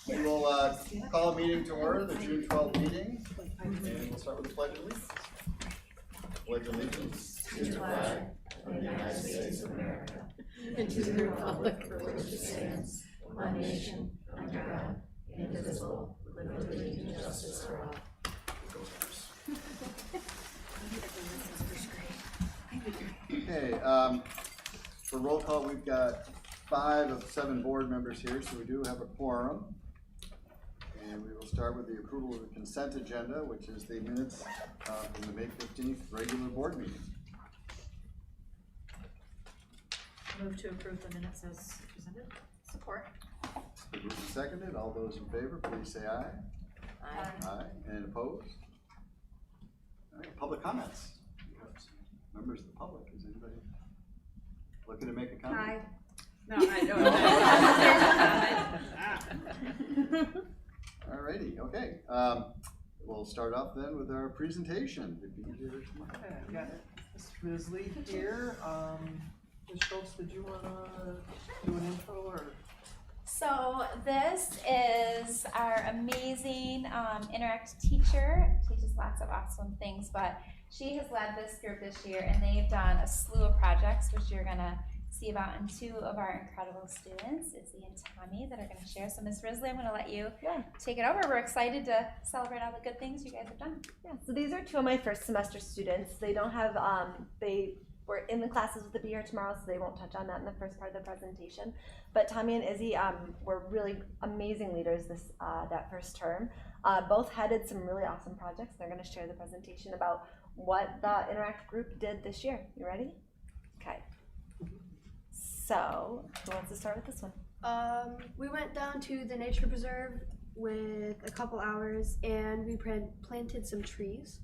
We will call a meeting to order, the June 12th meeting, and we'll start with the Pledge of Allegiance. Pledge allegiance to the flag of the United States of America and to the republic for which it stands, one nation, under God, indivisible, with liberty and justice for all. Okay, for roll call, we've got 5 of 7 board members here, so we do have a quorum. And we will start with the approval of the consent agenda, which is the minutes from the May 15th regular board meeting. Move to approve the minutes as presented. Support. Been moved and seconded. All those in favor, please say aye. Aye. Aye. And opposed? All right, public comments. We have some members of the public. Is anybody looking to make a comment? Aye. No, I don't. All righty, okay. We'll start off then with our presentation. Okay, I've got Ms. Risley here. Ms. Schultz, did you want to do an intro or? So this is our amazing Interact teacher. Teaches lots of awesome things, but she has led this group this year, and they've done a slew of projects, which you're gonna see about, and 2 of our incredible students, Izzy and Tommy, that are gonna share. So Ms. Risley, I'm gonna let you take it over. We're excited to celebrate all the good things you guys have done. Yeah, so these are 2 of my first semester students. They don't have, they were in the classes with the Be Here Tomorrow, so they won't touch on that in the first part of the presentation. But Tommy and Izzy were really amazing leaders this that first term. Both headed some really awesome projects. They're gonna share the presentation about what the Interact group did this year. You ready? Okay. So, who wants to start with this one? We went down to the nature preserve with a couple hours, and we planted some trees.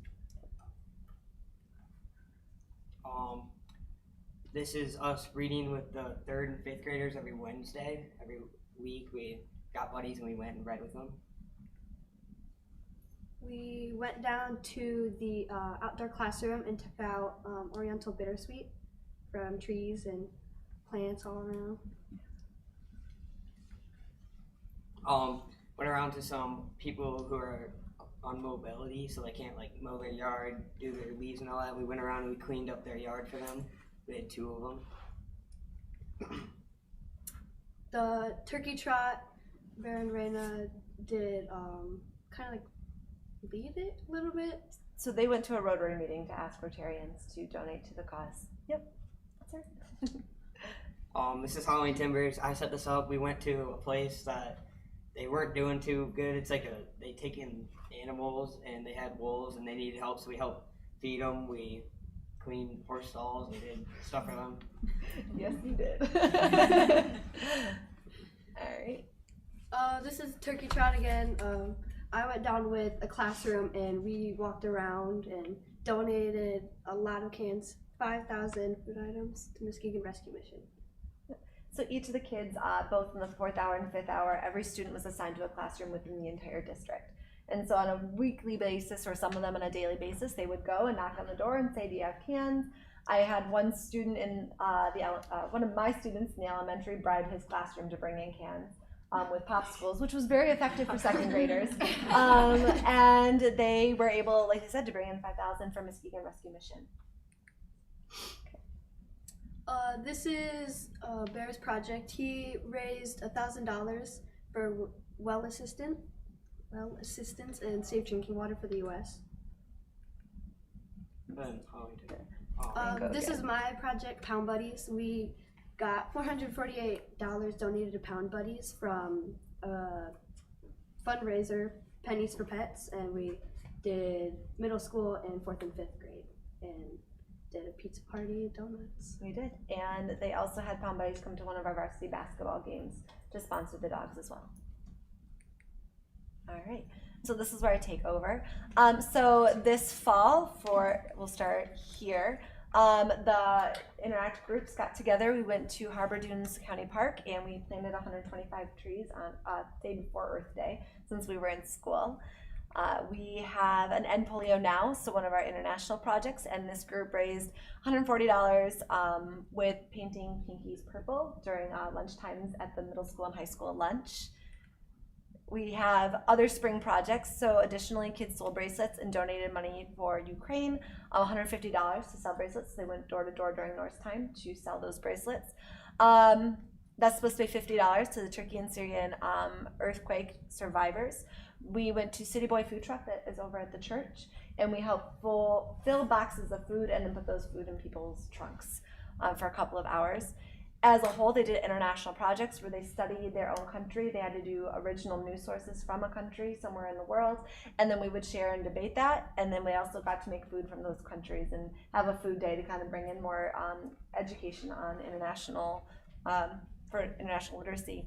This is us reading with the 3rd and 5th graders every Wednesday. Every week we got buddies and we went and read with them. We went down to the outdoor classroom and took out oriental bittersweet from trees and plants all around. Went around to some people who are on mobility, so they can't like mow their yard, do their leaves and all that. We went around and we cleaned up their yard for them. We had 2 of them. The turkey trot, Bear and Raina did kind of like lead it a little bit. So they went to a Rotary meeting to ask Rotarians to donate to the cause. Yep, that's right. This is Halloween Timbers. I set this up. We went to a place that they weren't doing too good. It's like they take in animals and they had wolves and they needed help, so we helped feed them. We cleaned horse stalls and did stuff for them. Yes, you did. All right. This is turkey trot again. I went down with a classroom and we walked around and donated a lot of cans, 5,000 food items to Muskegon Rescue Mission. So each of the kids, both in the 4th hour and 5th hour, every student was assigned to a classroom within the entire district. And so on a weekly basis, or some of them on a daily basis, they would go and knock on the door and say, do you have cans? I had one student in one of my students in the elementary bribe his classroom to bring in cans with popsicles, which was very effective for 2nd graders. And they were able, like I said, to bring in 5,000 from Muskegon Rescue Mission. This is Bear's project. He raised $1,000 for well assistance and safe drinking water for the U.S. This is my project, Pound Buddies. We got $448 donated to Pound Buddies from a fundraiser, Pennies for Pets, and we did middle school and 4th and 5th grade, and did a pizza party and donuts. We did, and they also had Pound Buddies come to one of our varsity basketball games to sponsor the dogs as well. All right, so this is where I take over. So this fall, we'll start here. The Interact groups got together. We went to Harbor Dunes County Park and we planted 125 trees on day before Earth Day since we were in school. We have an End Polio Now, so one of our international projects, and this group raised $140 with painting Pinkies purple during lunch times at the middle school and high school lunch. We have other spring projects. So additionally, kids sold bracelets and donated money for Ukraine, $150 to sell bracelets. They went door to door during Norse time to sell those bracelets. That's supposed to be $50 to the Turkey and Syrian earthquake survivors. We went to City Boy Food Truck that is over at the church, and we helped fill boxes of food and then put those food in people's trunks for a couple of hours. As a whole, they did international projects where they studied their own country. They had to do original news sources from a country somewhere in the world, and then we would share and debate that. And then we also got to make food from those countries and have a food day to kind of bring in more education on international for international literacy.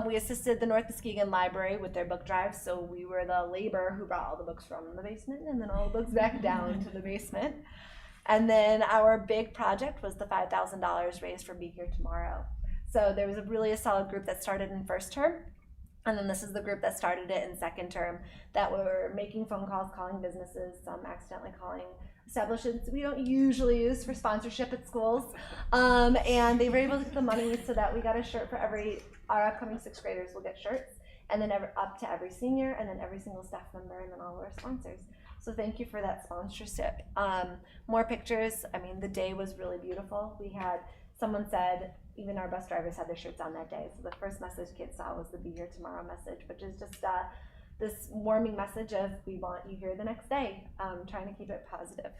We assisted the North Muskegon Library with their book drive, so we were the labor who brought all the books from the basement and then all the books back down to the basement. And then our big project was the $5,000 raised for Be Here Tomorrow. So there was a solid group that started in first term, and then this is the group that started it in second term that were making phone calls, calling businesses, some accidentally calling establishments we don't usually use for sponsorship at schools. And they were able to get the money so that we got a shirt for our upcoming sixth graders will get shirts, and then up to every senior, and then every single staff member, and then all of our sponsors. So thank you for that sponsorship. More pictures. I mean, the day was really beautiful. Someone said, even our bus drivers had their shirts on that day. So the first message kids saw was the Be Here Tomorrow message, which is just this warming message of we want you here the next day, trying to keep it positive.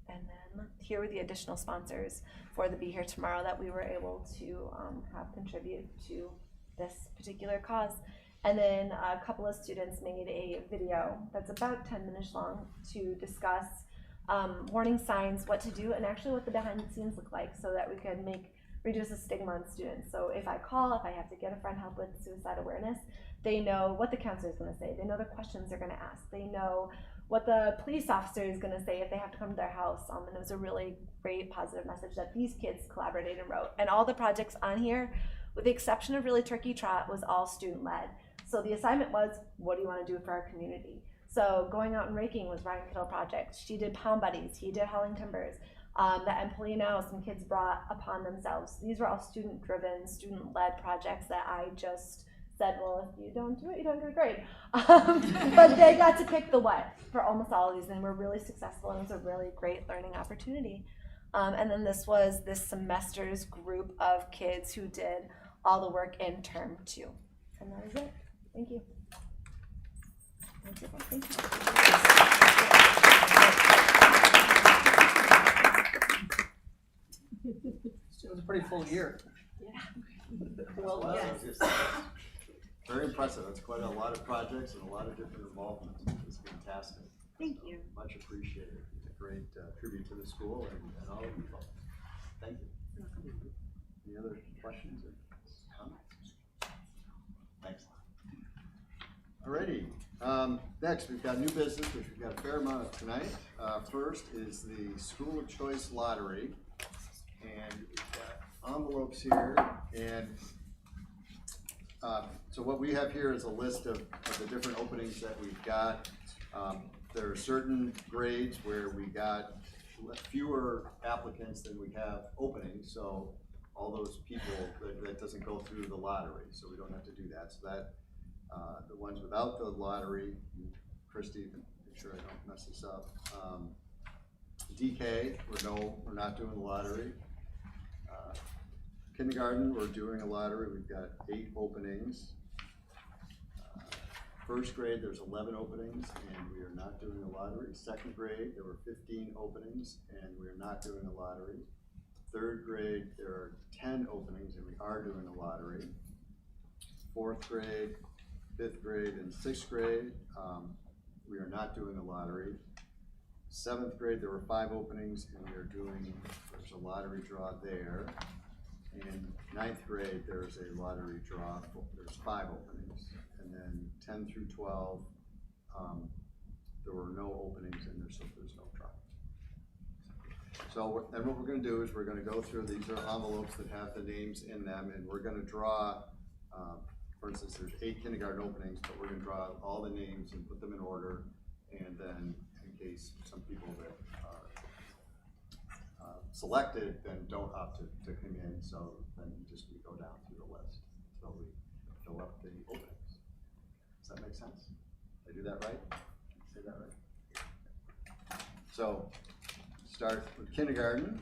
And then here were the additional sponsors for the Be Here Tomorrow that we were able to have contribute to this particular cause. And then a couple of students made a video that's about 10 minutes long to discuss warning signs, what to do, and actually what the behind the scenes look like so that we could reduce the stigma on students. So if I have to get a friend help with suicide awareness, they know what the counselor is going to say. They know the questions they're going to ask. They know what the police officer is going to say if they have to come to their house. And it was a really great positive message that these kids collaborated and wrote. And all the projects on here, with the exception of really Turkey Trot, was all student-led. So the assignment was, what do you want to do for our community? So going out and raking was Ryan Kittle project. She did Pound Buddies. He did hauling timbers. That Employee Now, some kids brought upon themselves. These were all student-driven, student-led projects that I just said, well, if you don't do it, you don't get a grade. But they got to pick the what for almost all of these, and were really successful, and it was a really great learning opportunity. And then this was this semester's group of kids who did all the work in term 2. And that is it. Thank you. Thank you. It was a pretty full year. Well, yes. Very impressive. That's quite a lot of projects and a lot of different involvements. It's fantastic. Thank you. Much appreciated. It's a great tribute to the school and all of you folks. Thank you. Any other questions or comments? Thanks. Alrighty. Next, we've got new business, which we've got a fair amount of tonight. First is the School of Choice Lottery. And we've got envelopes here. And so what we have here is a list of the different openings that we've got. There are certain grades where we got fewer applicants than we have openings, so all those people, that doesn't go through the lottery, so we don't have to do that. So that, the ones without the lottery, Christy, make sure I don't mess this up. DK, we're not doing the lottery. Kindergarten, we're doing a lottery. We've got 8 openings. First grade, there's 11 openings, and we are not doing a lottery. Second grade, there were 15 openings, and we are not doing a lottery. Third grade, there are 10 openings, and we are doing a lottery. Fourth grade, fifth grade, and sixth grade, we are not doing a lottery. Seventh grade, there were 5 openings, and there's a lottery draw there. In ninth grade, there's a lottery draw. There's 5 openings. And then 10 through 12, there were no openings, and there's no draw. So then what we're going to do is we're going to go through, these are envelopes that have the names in them, and we're going to draw, for instance, there's 8 kindergarten openings, but we're going to draw all the names and put them in order, and then in case some people that are selected then don't opt to come in, so then we go down through the list. So we fill up the openings. Does that make sense? Did I do that right? Say that right? So, start with kindergarten.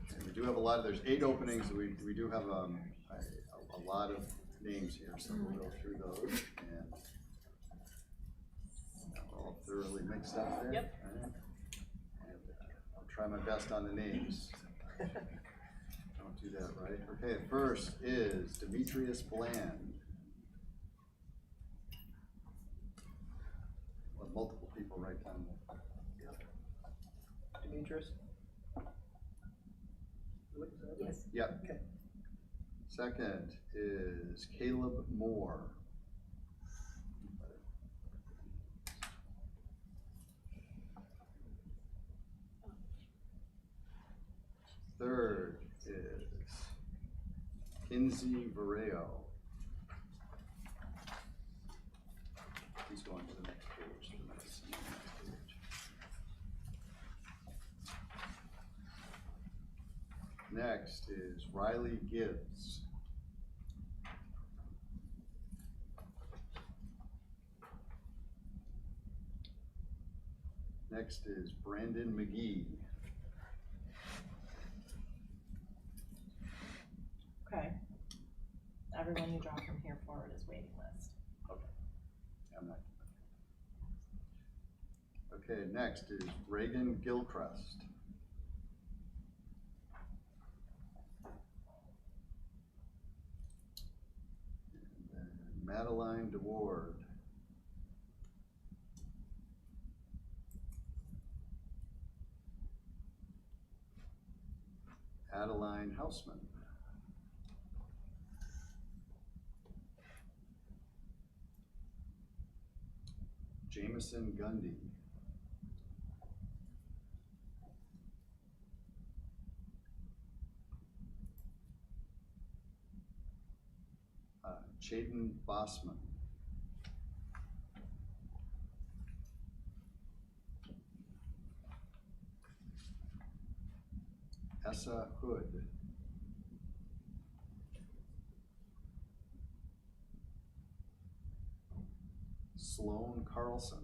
And we do have a lot of, there's 8 openings, we do have a lot of names here, so we'll go through those and we're all thoroughly mixed up there. Yep. All right. And I'll try my best on the names. Don't do that, right? Okay, first is Demetrius Bland. Well, multiple people write down the Demetrius? Yes. Yep. Okay. Second is Caleb Moore. Third is Kinsey Vareo. He's going to the next page. Next is Riley Gibbs. Next is Brandon McGee. Okay. Everyone you draw from here forward is waiting list. I'm not. Okay, next is Reagan Gilchrist. And then Madeline DeWard. Adeline Hausman. Jameson Gundy. Chayton Bossman. Essa Hood. Sloan Carlson.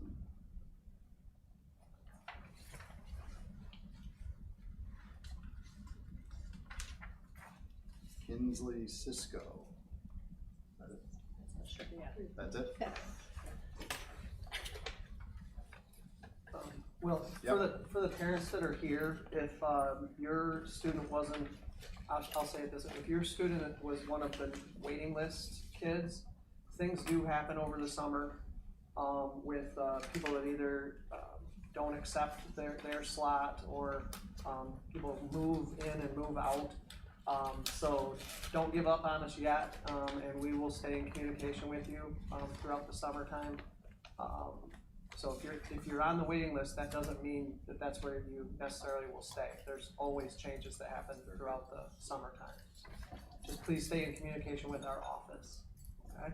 Kinsley Cisco. Should be it. That's it? Well, for the parents that are here, if your student wasn't, I'll say it this way, if your student was one of the waiting list kids, things do happen over the summer with people that either don't accept their slot or people move in and move out. So don't give up on us yet, and we will stay in communication with you throughout the summertime. So if you're on the waiting list, that doesn't mean that that's where you necessarily will stay. There's always changes that happen throughout the summertime. Just please stay in communication with our office, okay?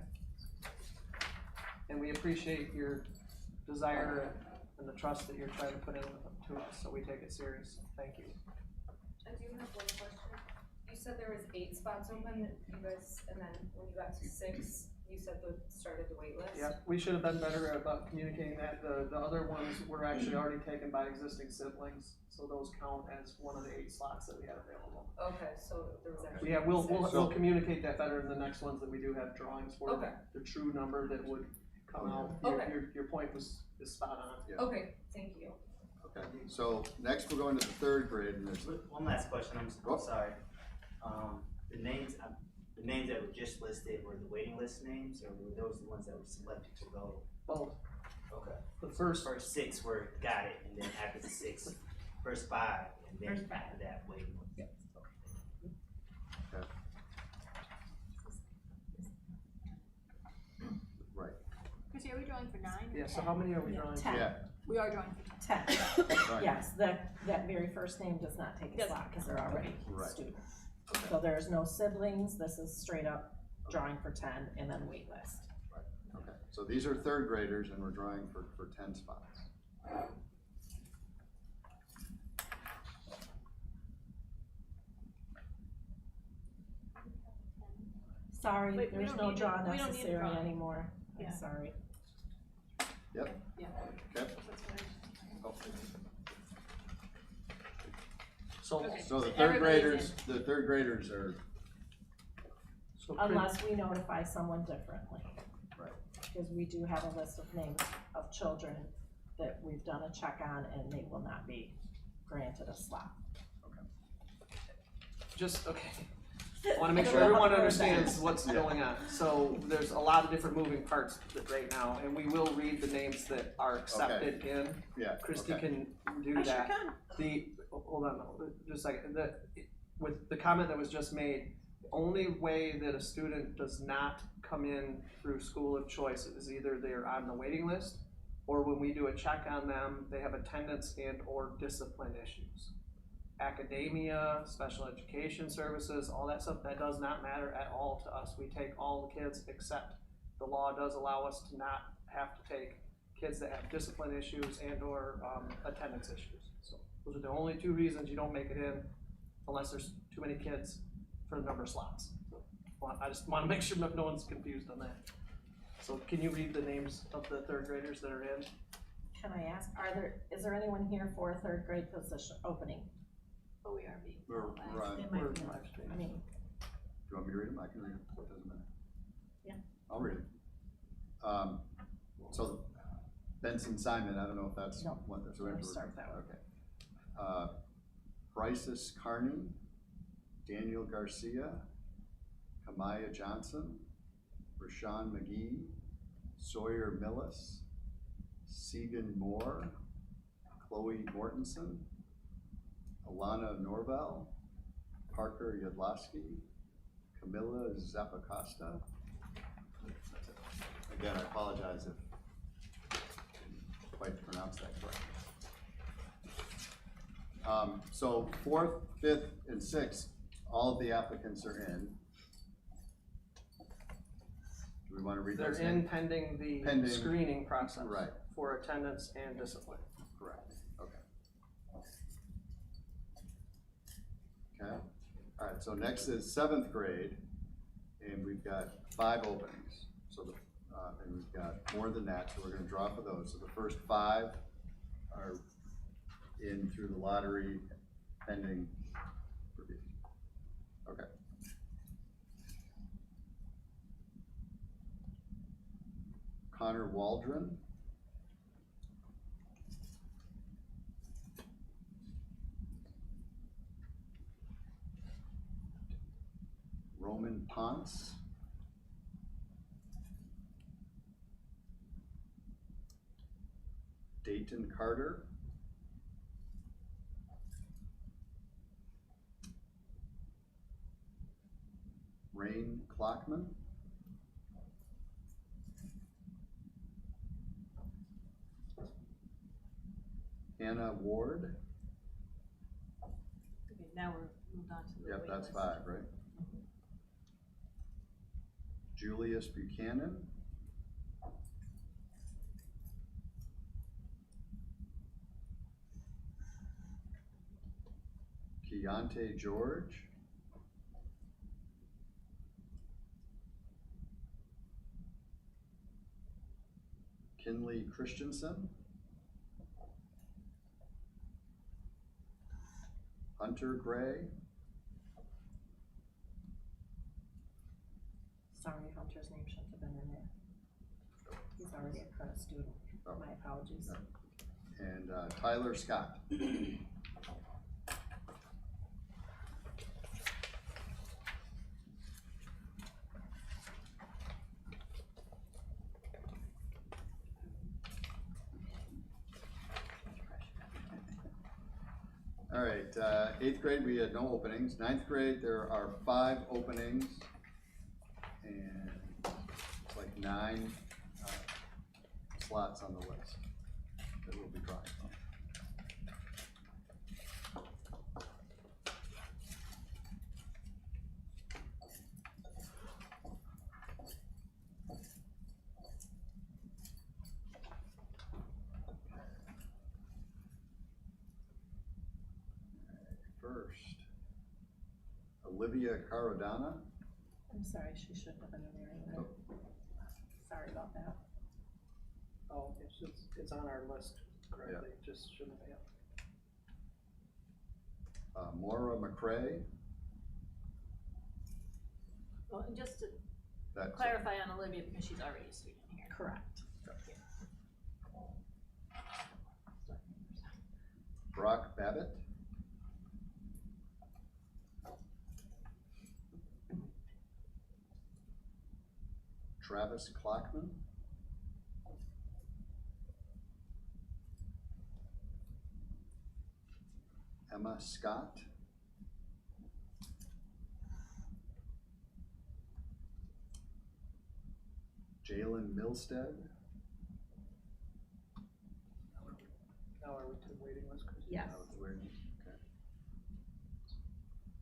And we appreciate your desire and the trust that you're trying to put in to us, so we take it serious. Thank you. I do have one question. You said there was 8 spots open, you guys, and then when you got to 6, you said started the wait list? Yeah, we should have been better about communicating that. The other ones were actually already taken by existing siblings, so those count as one of the 8 slots that we had available. Okay, so there was actually. Yeah, we'll 6. we'll communicate that better in the next ones that we do have drawings for. Okay. The true number that would come out. Okay. Your point is spot on. Yeah. Okay, thank you. Okay, so next we're going to the 3rd grade, and there's, One last question, I'm sorry. The names that were just listed were the waiting list names, or were those the ones that were selected to go? Both. Okay. The first, First 6 were got it, and then after the 6, first 5, and then First 5. after that, waiting. Yep. okay. Right, Chrissy, are we drawing for 9? or yeah, so 10? how many are we drawing? 10. yeah, We are drawing for 10. 10. right. Yes, that very first name does not take a Doesn't. slot because they're already Right. students. Okay. So there's no siblings, this is straight up drawing for 10 and then wait list. Okay, so these are 3rd graders and we're drawing for 10 spots. Sorry, Wait, we there's don't no need draw to- we don't need a necessary drawing. anymore. Yeah. I'm sorry. Yep, Yeah. okay. That's fine. Oh. So, Okay. So the So third everybody's graders are, so Unless we notify someone differently. Right. Because we do have a list of names of children that we've done a check on and they will not be granted a slot. just, okay. I wanna make I sure don't know everyone how to word understands that. what's Yeah. going on. So there's a lot of different moving parts right now, and we will read the names that are accepted in. yeah, Christie okay. can do I sure that. can. Hold on, just a second, with the comment that was just made, the only way that a student does not come in through school of choice is either they're on the waiting list, or when we do a check on them, they have attendance and or discipline issues. Academia, special education services, all that stuff, that does not matter at all to us. We take all the kids, except the law does allow us to not have to take kids that have discipline issues and or attendance issues. So those are the only two reasons you don't make it in, unless there's too many kids for the number of slots. Well, I just wanna make sure no one's confused on that. So can you read the names of the third graders that are in? Can I ask, is there anyone here for a third grade position opening? But we are being. We're on, It do might We're be. live streaming. I mean, you want me to read them? I can read them, it doesn't matter. Yeah. I'll read it. So Benson Simon, I don't know if that's No. what, so we have We'll to. start that one. Okay. Bryces Carney, Daniel Garcia, Kamaya Johnson, Rashawn McGee, Sawyer Millis, Segan Moore, Chloe Mortensen, Alana Norvell, Parker Yudlowski, Camilla Zappacosta. Again, I apologize if I didn't quite pronounce that correctly. So 4th, 5th, and 6th, all of the applicants are in. Do we want to read They're those in names? pending the Pending. screening process. Right. For attendance and discipline. Correct, okay. Okay, all right, so next is 7th grade, and we've got 5 openings. So the, and we've got more than that, so we're gonna draw for those. So the first 5 are in through the lottery pending review. Okay. Connor Waldron. Roman Ponce. Dayton Carter. Rain Clockman. Hannah Ward. Okay, now we're moved on to the Yep, wait that's list. 5, right? Julius Buchanan. Keontae George. Kinley Christensen. Hunter Gray. sorry, Hunter's name shouldn't have been in there. He's already a current student. Oh. My apologies. And Tyler Scott. All right, 8th grade, we had no openings. 9th grade, there are 5 openings. And it's like 9 slots on the list that we'll be drawing from. First, Olivia Carodana. I'm sorry, she shouldn't have been in there either. Sorry about that. Oh, it's on our list correctly, just shouldn't be. Maura McCray. Well, and just to That's clarify on Olivia, because she's already a student here. Correct. Brock Babbitt. Travis Clockman. Emma Scott. Jalen Milstead. Now are we to the waiting list, Chris? Yes. That was weird. Okay.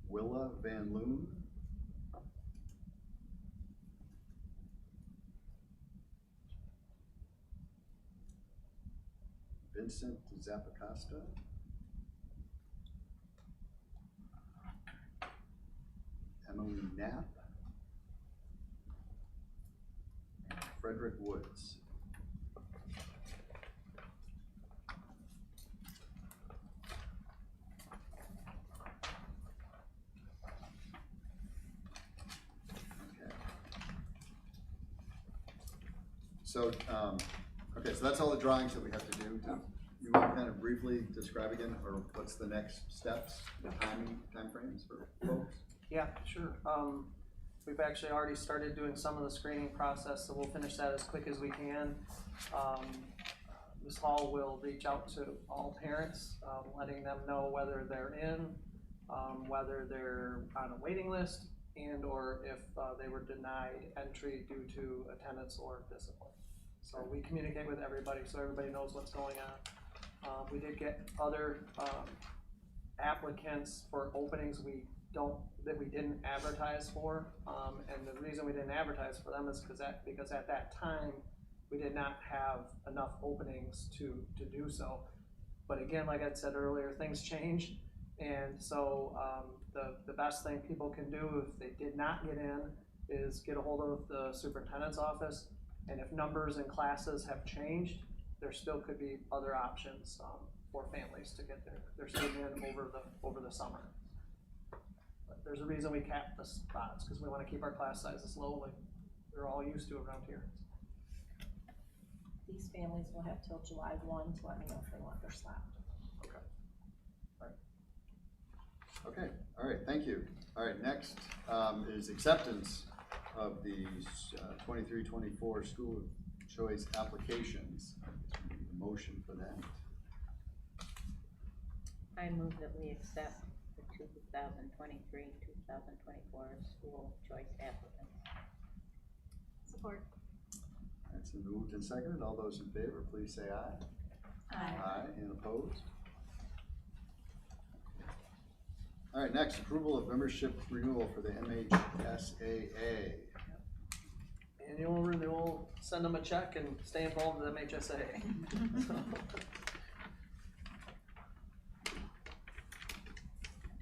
Willa Van Loon. Vincent Zappacosta. Emily Knapp. And Frederick Woods. Okay. So, okay, so that's all the drawings that we have to do. You want to kind of briefly describe again, or what's the next steps, the timeframes for folks? Yeah, sure. We've actually already started doing some of the screening process, so we'll finish that as quick as we can. Ms. Hall will reach out to all parents, letting them know whether they're in, whether they're on a waiting list, and or if they were denied entry due to attendance or discipline. So we communicate with everybody so everybody knows what's going on. We did get other applicants for openings that we didn't advertise for, and the reason we didn't advertise for them is because at that time we did not have enough openings to do so. But again, like I said earlier, things change, and so the best thing people can do if they did not get in is get a hold of the superintendent's office, and if numbers and classes have changed, there still could be other options for families to get their student in over the summer. But there's a reason we cap the spots, because we want to keep our class sizes low like we're all used to around here. These families will have till July 1 to let me know if they want their slot. Okay. All right. Okay, all right, thank you. All right, next is acceptance of the 23-24 school choice applications. We need a motion for that. I move that we accept the 2023-2024 school choice applicants. Support. It's been moved and seconded. All those in favor, please say aye. Aye, and opposed? All right, next, approval of membership renewal for the MHSAA. Annual renewal, send them a check and stay involved with MHSA.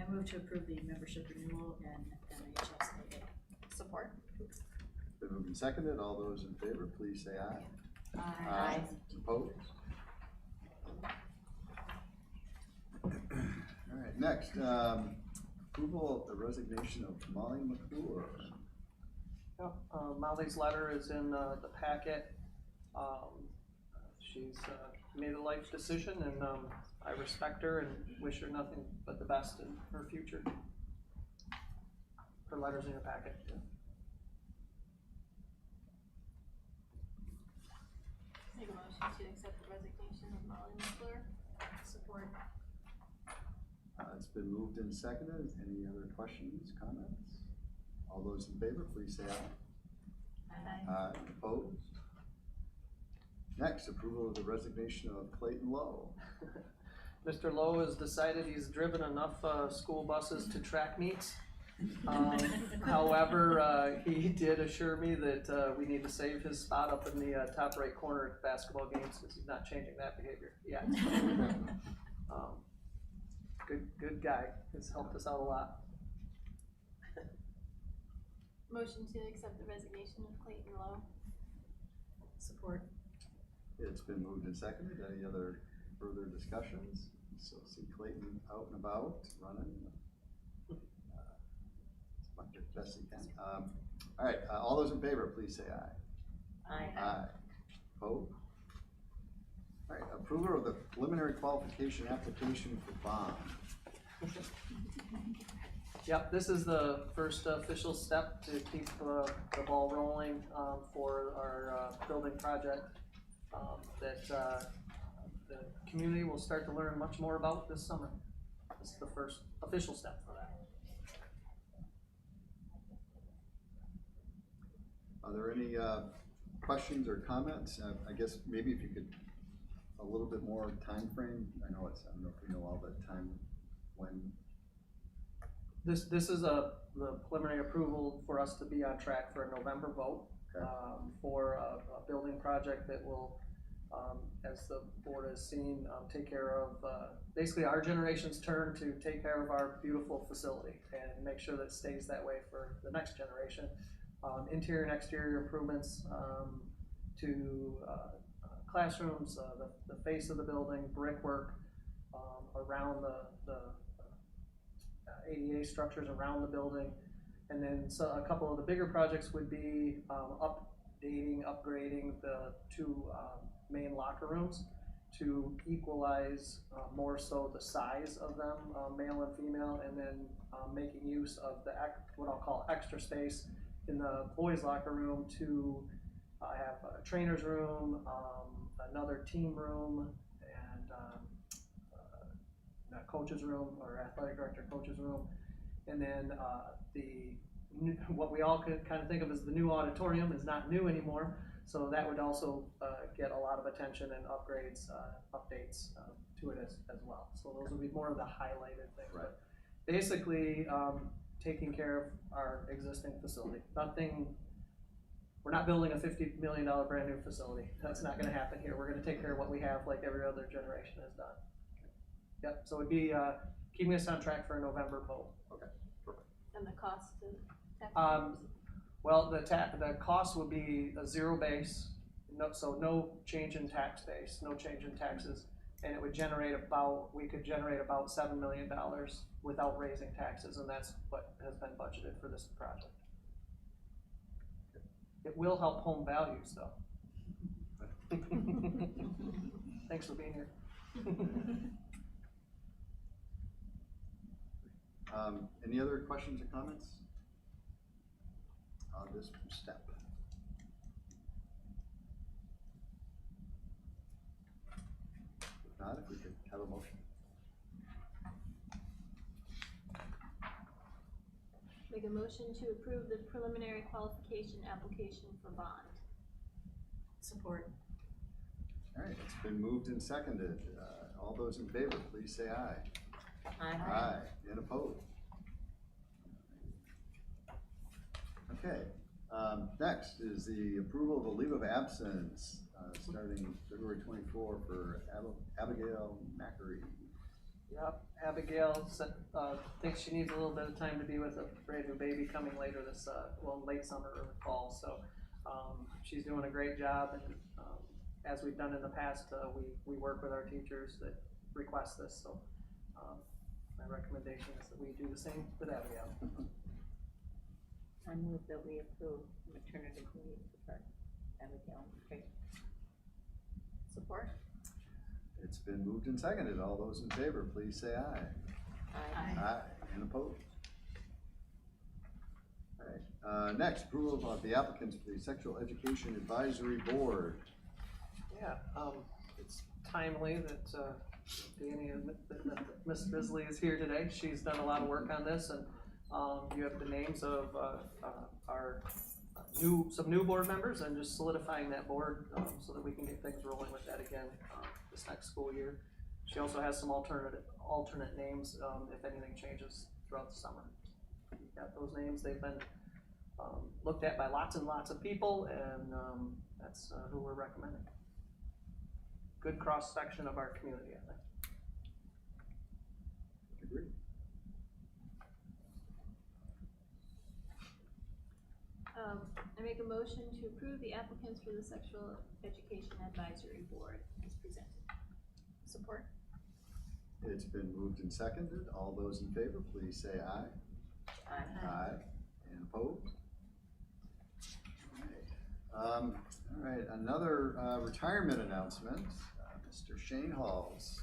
I move to approve the membership renewal and MHSAA. Support. Been moved and seconded. All those in favor, please say aye. Aye. Opposed? All right, next, approval of the resignation of Molly McClure. Yep, Molly's letter is in the packet. She's made a life decision, and I respect her and wish her nothing but the best in her future. Her letter's in your packet. Make a motion to accept the resignation of Molly McClure. Support. It's been moved and seconded. Any other questions, comments? All those in favor, please say aye. Aye. Aye, opposed? Next, approval of the resignation of Clayton Lowe. Mr. Lowe has decided he's driven enough school buses to track meets. However, he did assure me that we need to save his spot up in the top right corner at basketball games, because he's not changing that behavior yet. Good guy. Has helped us out a lot. Motion to accept the resignation of Clayton Lowe. Support. It's been moved and seconded. Any other further discussions? So see Clayton out and about, running. As much as best he can. All right, all those in favor, please say aye. Aye. Opposed? All right, approval of the preliminary qualification application for bond. Yep, this is the first official step to keep the ball rolling for our building project that the community will start to learn much more about this summer. This is the first official step for that. Are there any questions or comments? I guess maybe if you could, a little bit more time frame. I don't know if we know all the time when. This is the preliminary approval for us to be on track for a November vote. Okay. For a building project that will, as the board has seen, take care of, basically our generation's turn to take care of our beautiful facility and make sure that it stays that way for the next generation. Interior and exterior improvements to classrooms, the face of the building, brickwork around the ADA structures around the building. And then a couple of the bigger projects would be upgrading the two main locker rooms to equalize more so the size of them, male and female, and then making use of what I'll call extra space in the boys' locker room to have a trainer's room, another team room, and a coach's room, or athletic director coach's room, and then what we all could kind of think of as the new auditorium is not new anymore, so that would also get a lot of attention and upgrades, updates to it as well. So those would be more of the highlighted things. Right. But basically, taking care of our existing facility. We're not building a $50 million brand new facility. That's not gonna happen here. We're gonna take care of what we have like every other generation has done. Yep, so it'd be keeping us on track for a November vote. Okay, perfect. And the cost to taxpayers? Well, the cost would be a zero base, so no change in tax base, no change in taxes, and it would we could generate about $7 million without raising taxes, and that's what has been budgeted for this project. It will help home values, though. Thanks for being here. Any other questions or comments on this step? If not, if we could have a motion. Make a motion to approve the preliminary qualification application for bond. Support. All right, it's been moved and seconded. All those in favor, please say aye. Aye. And opposed? Okay, next is the approval of a leave of absence, starting February 24 for Abigail Mackery. Yep, Abigail thinks she needs a little bit of time to be with a brand new baby coming later this, late summer or fall, so she's doing a great job, and as we've done in the past, we work with our teachers that request this, so my recommendation is that we do the same with Abigail. I move that we approve maternity leave for Abigail. Okay. Support. It's been moved and seconded. All those in favor, please say aye. Aye. Aye. And opposed? All right, next, approval of the applicants for the Sexual Education Advisory Board. Yeah, it's timely that Danny and Miss Bisley is here today. She's done a lot of work on this, and you have the names of our some new board members, and just solidifying that board so that we can get things rolling with that again this next school year. She also has some alternate names if anything changes throughout the summer. You've got those names. They've been looked at by lots and lots of people, and that's who we're recommending. Good cross section of our community, I think. Agreed. I make a motion to approve the applicants for the Sexual Education Advisory Board as presented. Support. It's been moved and seconded. All those in favor, please say aye. Aye. And opposed? All right, another retirement announcement. Mr. Shane Halls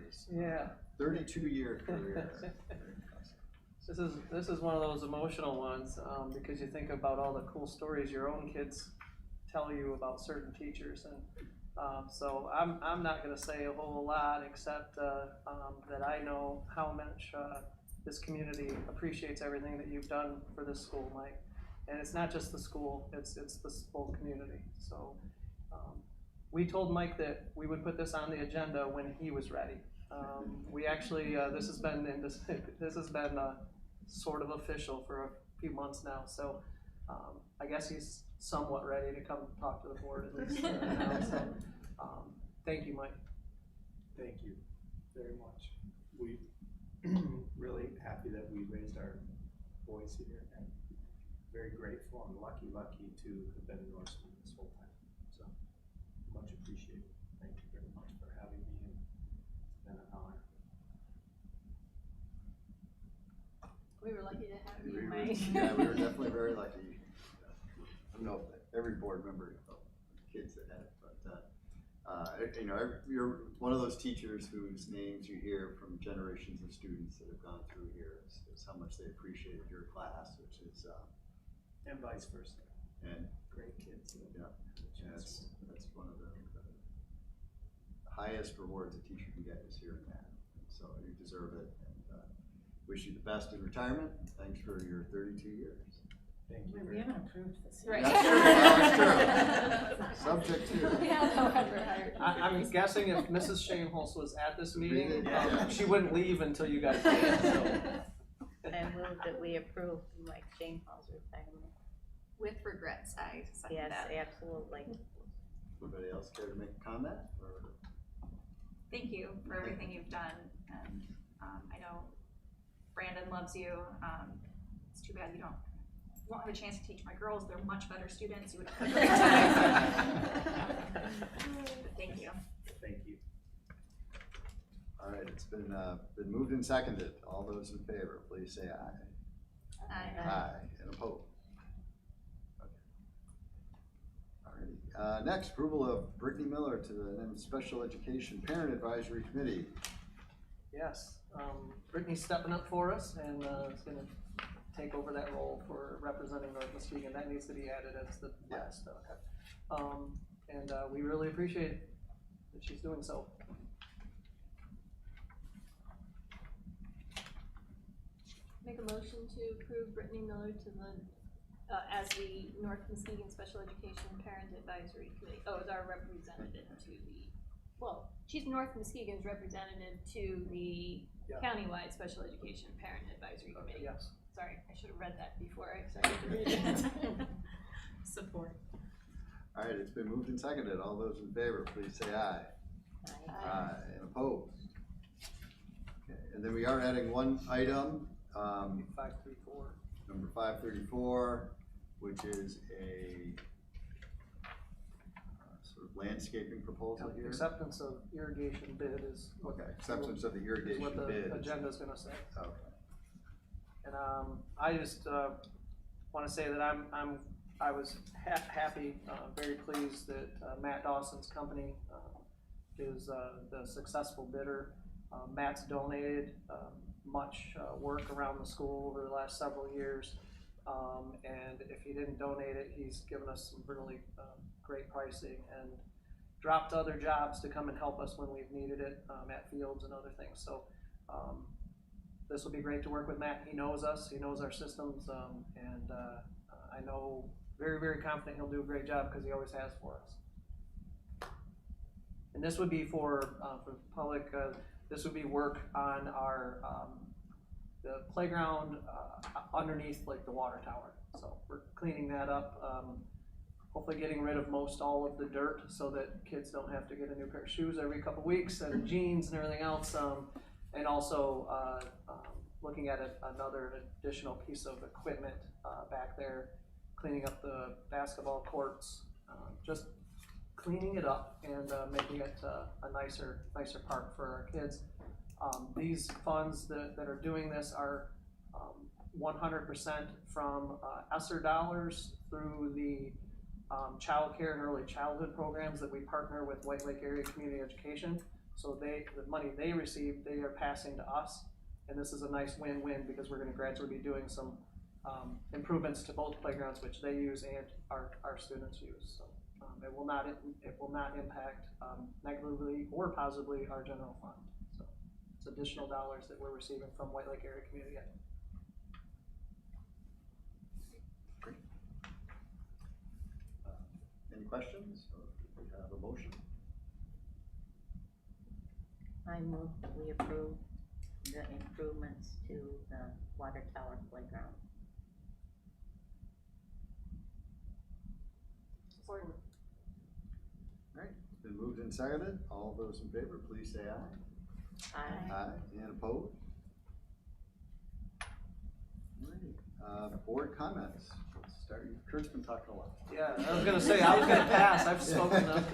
is Yeah. 32-year career. This is one of those emotional ones, because you think about all the cool stories your own kids tell you about certain teachers, and so I'm not going to say a whole lot except that I know how much this community appreciates everything that you've done for this school, Mike. And it's not just the school; it's the whole community. So we told Mike that we would put this on the agenda when he was ready. We actually this has been sort of official for a few months now. So I guess he's somewhat ready to come talk to the board at least now. So thank you, Mike. Thank you very much. We really happy that we raised our voice here, and very grateful and lucky to have been in Norseman this whole time. So much appreciated. Thank you very much for having me, and it's been an honor. We were lucky to have you, We were- Mike. Yeah, we were definitely very lucky. I don't know if every board member, kids that had it, but you know, you're one of those teachers whose names you hear from generations of students that have gone through here. Is how much they appreciated your class, which is And vice versa. and Great kids. yeah, that's one of the highest rewards a teacher can get is hearing that. And so you deserve it, and wish you the best in retirement. Thanks for your 32 years. Thank you. Wait, we very haven't approved this yet. Right. That's true. Subject to. Yeah, no, ever hired. I'm guessing if Mrs. Shaneholz was at this meeting, Yeah. she wouldn't leave until you guys did. So. I move that we approve Mike Shane Hall's retirement. With regrets, I second Yes, that. absolutely. Anybody else care to make a comment? Or? Thank you for everything you've done, and I know Brandon loves you. It's too bad you won't have a chance to teach my girls. They're much better students. You would have a great time. Thank you. Thank you. All right, it's been moved and seconded. All those in favor, please say aye. Aye. Aye, and opposed. Okay. All righty. Next, approval of Brittany Miller to the Special Education Parent Advisory Committee. Yes, Brittany's stepping up for us and is going to take over that role for representing North Muskegon. That needs to be added as the last. Okay. And we really appreciate that she's doing so. Make a motion to approve Brittany Miller to the, as the North Muskegon Special Education Parent Advisory Committee. Oh, as our representative to the, well, she's North Muskegon's representative to the countywide Special Education Parent Advisory Committee. Yes. Sorry, I should have read that before I started to read it. Support. All right, it's been moved and seconded. All those in favor, please say aye. Aye, and opposed. Okay, and then we are adding one item, 534. number 534, which is a sort of landscaping proposal here. Acceptance of irrigation bid is Okay, acceptance of the is irrigation what the bid. agenda's going to say. Okay. And I just want to say that I was happy, very pleased that Matt Dawson's company is the successful bidder. Matt's donated much work around the school over the last several years, and if he didn't donate it, he's given us some really great pricing and dropped other jobs to come and help us when we've needed it at fields and other things. So this will be great to work with Matt. He knows us, he knows our systems, and I know very, very confident he'll do a great job because he always has for us. And this would be for public, this would be work on our, the playground underneath like the water tower. So we're cleaning that up, hopefully getting rid of most all of the dirt so that kids don't have to get a new pair of shoes every couple weeks and jeans and everything else. And also looking at another additional piece of equipment back there cleaning up the basketball courts, just cleaning it up and making it a nicer park for our kids. These funds that are doing this are 100% from ESSER dollars through the child care and early childhood programs that we partner with White Lake Area Community Education. So the money they receive, they are passing to us. And this is a nice win-win because we're gonna gradually be doing some improvements to both playgrounds, which they use and our students use. So it will not impact negatively or positively our general fund. So it's additional dollars that we're receiving from White Lake Area Community Ed. Great. Any questions, or do we have a motion? I move that we approve the improvements to the water tower playground. Support. All right, it's been moved and seconded. All those in favor, please say aye. Aye. Aye, and opposed? All right, board comments. Let's start. Kurt's been talking a lot. Yeah, I was gonna say, I was gonna pass, I've spoken enough.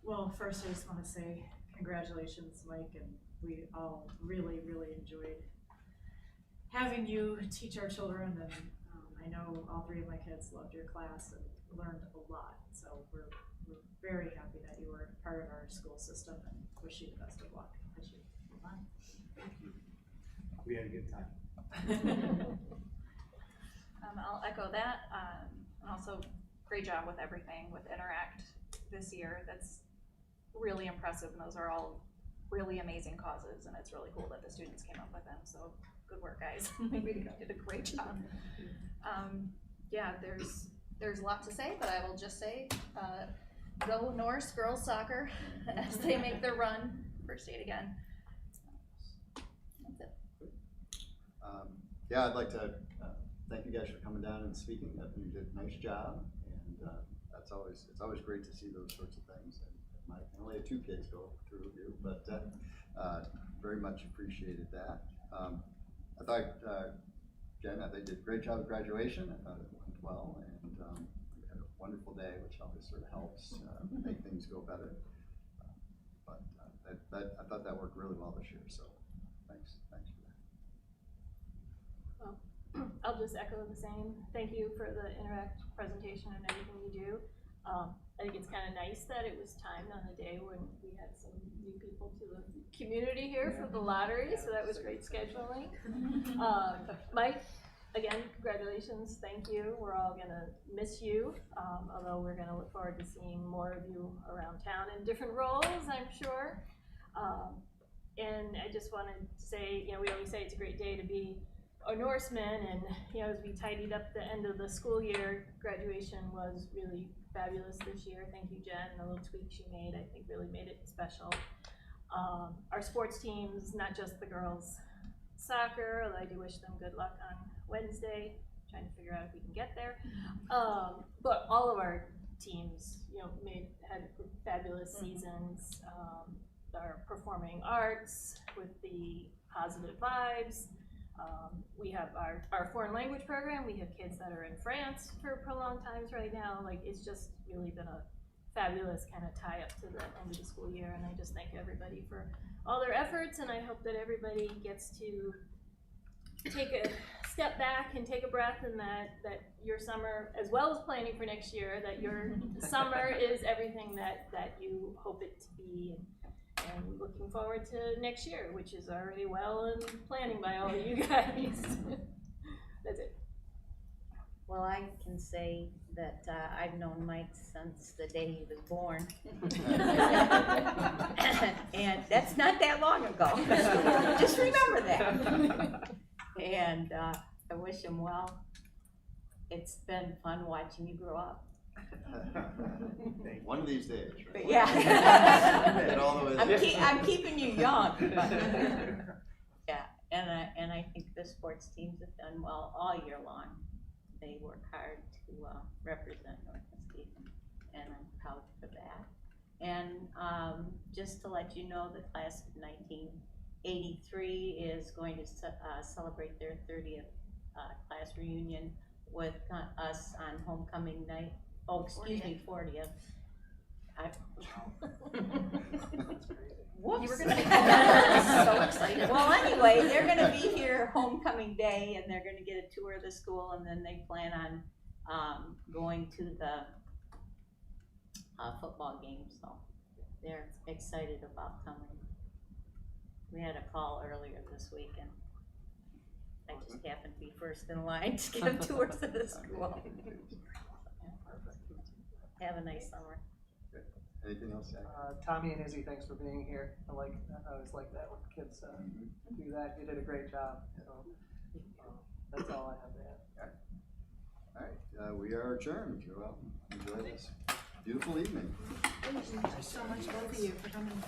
Well, first I just want to say congratulations, Mike, and we all really, really enjoyed having you teach our children, and I know all three of my kids loved your class and learned a lot, so we're very happy that you were part of our school system and wish you the best of luck as you move on. Thank you. We had a good time. I'll echo that, and also great job with everything with Interact this year. That's really impressive, and those are all really amazing causes, and it's really cool that the students came up with them, so good work, guys. You did a great job. Yeah, there's a lot to say, but I will just say, go Norse girls soccer as they make their run for state again. That's it. Yeah, I'd like to thank you guys for coming down and speaking. I think you did a nice job, and it's always great to see those sorts of things. And I only had 2 kids go through you, but very much appreciated that. I thought Jen, I think you did a great job at graduation. I thought it went well, and we had a wonderful day, which always sort of helps make things go better. But I thought that worked really well this year. So thanks for that. Well, I'll just echo the same. Thank you for the Interact presentation and everything you do. I think it's kind of nice that it was timed on a day when we had some new people to the community here for the lottery, so that was great scheduling. Mike, again, congratulations, thank you. We're all gonna miss you, although we're gonna look forward to seeing more of you around town in different roles, I'm sure. And I just wanted to say, we always say it's a great day to be a Norseman, and as we tidied up the end of the school year, graduation was really fabulous this year. Thank you, Jen. The little tweaks you made, I think, really made it special. Our sports teams, not just the girls soccer, although I do wish them good luck on Wednesday, trying to figure out if we can get there. But all of our teams, had fabulous seasons. Our performing arts with the positive vibes. We have our foreign language program. We have kids that are in France for prolonged times right now. Like, it's just really been a fabulous kind of tie up to the end of the school year, and I just thank everybody for all their efforts, and I hope that everybody gets to take a step back and take a breath, and that your summer, as well as planning for next year, that your summer is everything that you hope it to be. And looking forward to next year, which is already well in planning by all of you guys. That's it. Well, I can say that I've known Mike since the day he was born. And that's not that long ago. Just remember that. And I wish him well. It's been fun watching you grow up. One of these days, right? But yeah. Get all the way there. I'm keeping you young. But yeah, and I think the sports teams have done well all year long. They work hard to represent North Muskegon, and I'm proud for that. And just to let you know, the class of 19 83 is going to celebrate their 30th class reunion with us on homecoming night. Oh, excuse me, 40th. Whoops. You were gonna be so excited. Well, anyway, they're gonna be here homecoming day, and they're gonna get a tour of the school, and then they plan on going to the football game, so they're excited about coming. We had a call earlier this week, and I just happened to be first in line to give tours of the school. Have a nice summer. Anything else, Jack? Tommy and Izzy, thanks for being here. I always like that when kids do that. You did a great job. So that's all I have to add. All right, we are adjourned. You're welcome. Enjoy this beautiful evening. Thank you so much, both of you, for coming.